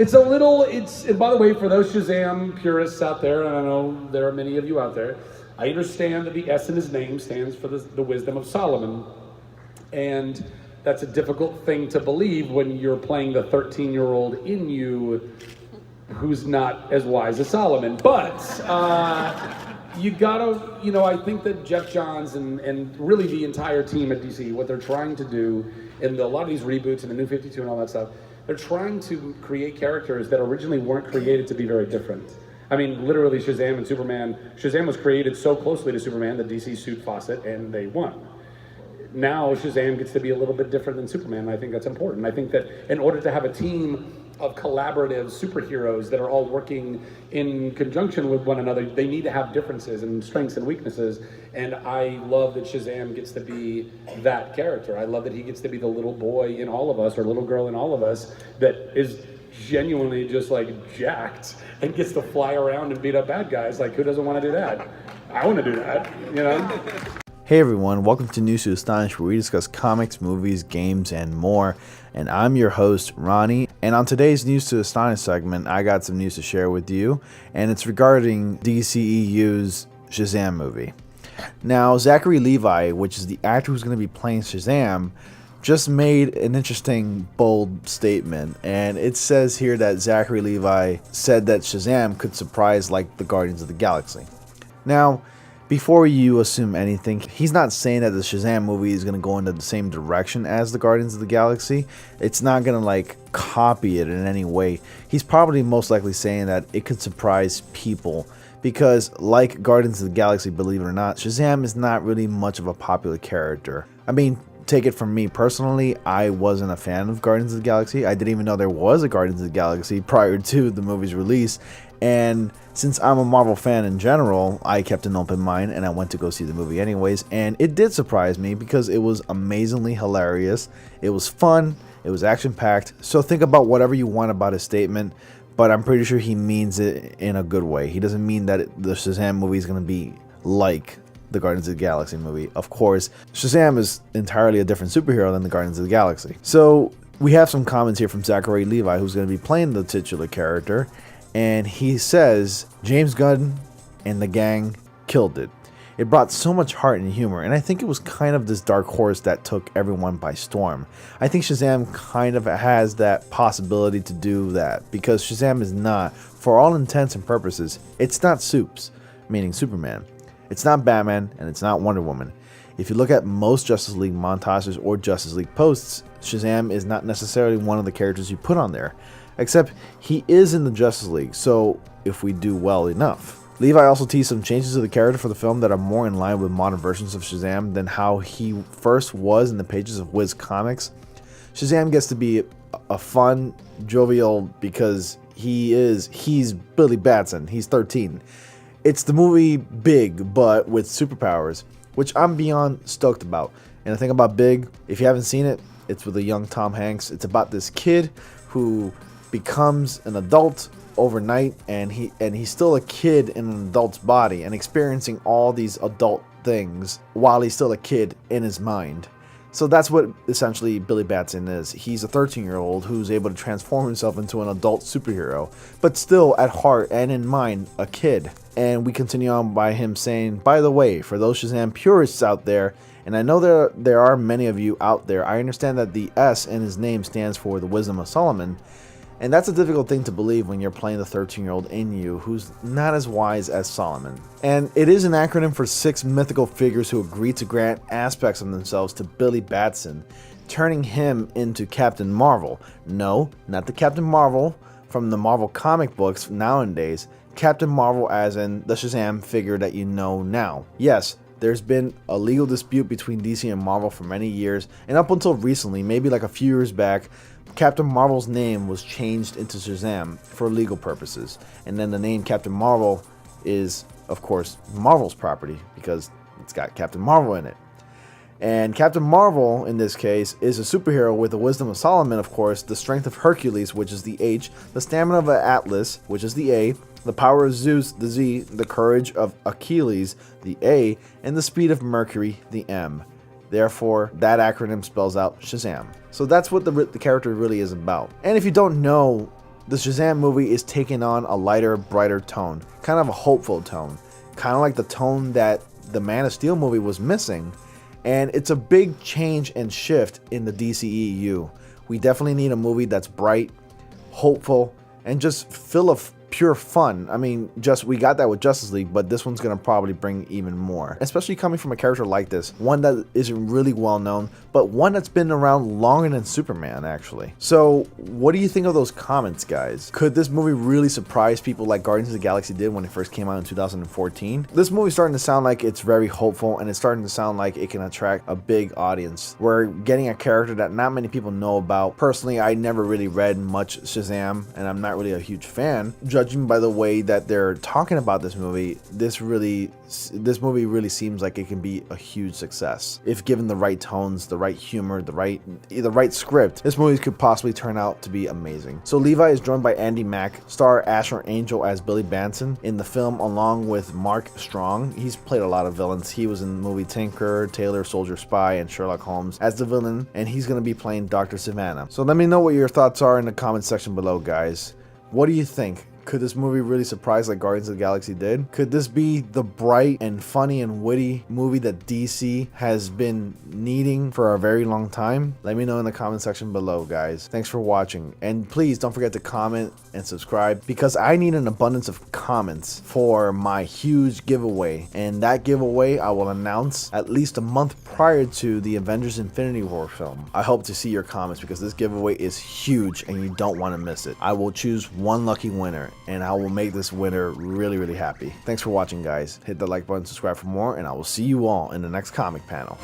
It's a little, and by the way, for those Shazam purists out there, and I know there are many of you out there, I understand that the S in his name stands for the wisdom of Solomon. And that's a difficult thing to believe when you're playing the 13-year-old in you who's not as wise as Solomon. But you gotta, I think that Jeff Johns and really the entire team at DC, what they're trying to do in a lot of these reboots and the New 52 and all that stuff, they're trying to create characters that originally weren't created to be very different. I mean, literally Shazam and Superman. Shazam was created so closely to Superman that DC sued Fawcett and they won. Now Shazam gets to be a little bit different than Superman, and I think that's important. I think that in order to have a team of collaborative superheroes that are all working in conjunction with one another, they need to have differences and strengths and weaknesses. And I love that Shazam gets to be that character. I love that he gets to be the little boy in all of us, or little girl in all of us, that is genuinely just like jacked and gets to fly around and beat up bad guys. Like, who doesn't want to do that? I want to do that, Hey everyone, welcome to News to Astonish, where we discuss comics, movies, games, and more. And I'm your host, Ronnie. And on today's News to Astonish segment, I got some news to share with you, and it's regarding DCEU's Shazam movie. Now, Zachary Levi, which is the actor who's going to be playing Shazam, just made an interesting, bold statement. And it says here that Zachary Levi said that Shazam could surprise like the Guardians of the Galaxy. Now, before you assume anything, he's not saying that the Shazam movie is going to go into the same direction as the Guardians of the Galaxy. It's not going to like copy it in any way. He's probably most likely saying that it could surprise people because, like Guardians of the Galaxy, believe it or not, Shazam is not really much of a popular character. I mean, take it from me personally, I wasn't a fan of Guardians of the Galaxy. I didn't even know there was a Guardians of the Galaxy prior to the movie's release. And since I'm a Marvel fan in general, I kept an open mind and I went to go see the movie anyways. And it did surprise me because it was amazingly hilarious. It was fun. It was action-packed. So think about whatever you want about his statement, but I'm pretty sure he means it in a good way. He doesn't mean that the Shazam movie is going to be like the Guardians of the Galaxy movie. Of course, Shazam is entirely a different superhero than the Guardians of the Galaxy. So we have some comments here from Zachary Levi, who's going to be playing the titular character. And he says, James Gunn and the gang killed it. It brought so much heart and humor, and I think it was kind of this dark horse that took everyone by storm. I think Shazam kind of has that possibility to do that, because Shazam is not, for all intents and purposes, it's not Supes, meaning Superman. It's not Batman, and it's not Wonder Woman. If you look at most Justice League montages or Justice League posts, Shazam is not necessarily one of the characters you put on there. Except he is in the Justice League, so if we do well enough. Levi also teased some changes to the character for the film that are more in line with modern versions of Shazam than how he first was in the pages of Wiz Comics. Shazam gets to be a fun, jovial, because he's Billy Batson, he's 13. It's the movie Big, but with superpowers, which I'm beyond stoked about. And the thing about Big, if you haven't seen it, it's with a young Tom Hanks. It's about this kid who becomes an adult overnight, and he's still a kid in an adult's body and experiencing all these adult things while he's still a kid in his mind. So that's what essentially Billy Batson is. He's a 13-year-old who's able to transform himself into an adult superhero, but still at heart and in mind a kid. And we continue on by him saying, by the way, for those Shazam purists out there, and I know there are many of you out there, I understand that the S in his name stands for the wisdom of Solomon. And that's a difficult thing to believe when you're playing the 13-year-old in you who's not as wise as Solomon. And it is an acronym for 6 mythical figures who agreed to grant aspects of themselves to Billy Batson, turning him into Captain Marvel. No, not the Captain Marvel from the Marvel comic books nowadays. Captain Marvel as in the Shazam figure that you know now. Yes, there's been a legal dispute between DC and Marvel for many years, and up until recently, maybe like a few years back, Captain Marvel's name was changed into Shazam for legal purposes. And then the name Captain Marvel is, of course, Marvel's property because it's got Captain Marvel in it. And Captain Marvel, in this case, is a superhero with the wisdom of Solomon, of course, the strength of Hercules, which is the H, the stamina of Atlas, which is the A, the power of Zeus, the Z, the courage of Achilles, the A, and the speed of Mercury, the M. Therefore, that acronym spells out Shazam. So that's what the character really is about. And if you don't know The Shazam movie is taking on a lighter, brighter tone, kind of a hopeful tone, kind of like the tone that the Man of Steel movie was missing, and it's a big change and shift in the DCEU. We definitely need a movie that's bright, hopeful, and just full of pure fun. I mean, we got that with Justice League, but this one's gonna probably bring even more, especially coming from a character like this, one that isn't really well known, but one that's been around longer than Superman, actually. So what do you think of those comments, guys? Could this movie really surprise people like Guardians of the Galaxy did when it first came out in 2014? This movie's starting to sound like it's very hopeful, and it's starting to sound like it can attract a big audience. We're getting a character that not many people know about. Personally, I never really read much Shazam, and I'm not really a huge fan. Judging by the way that they're talking about this movie really seems like it can be a huge success. If given the right tones, the right humor, the right script, this movie could possibly turn out to be amazing. So Levi is joined by Andy Mack, star Asher Angel as Billy Batson in the film, along with Mark Strong. He's played a lot of villains. He was in the movie Tinker, Taylor, Soldier Spy, and Sherlock Holmes as the villain, and he's going to be playing Dr. Savannah. So let me know what your thoughts are in the comment section below, guys. What do you think? Could this movie really surprise like Guardians of the Galaxy did? Could this be the bright and funny and witty movie that DC has been needing for a very long time? Let me know in the comment section below, guys. Thanks for watching. And please don't forget to comment and subscribe, because I need an abundance of comments for my huge giveaway. And that giveaway I will announce at least a month prior to the Avengers Infinity War film. I hope to see your comments, because this giveaway is huge and you don't want to miss it. I will choose one lucky winner, and I will make this winner really, really happy. Thanks for watching, guys. Hit the like button, subscribe for more, and I will see you all in the next comic panel.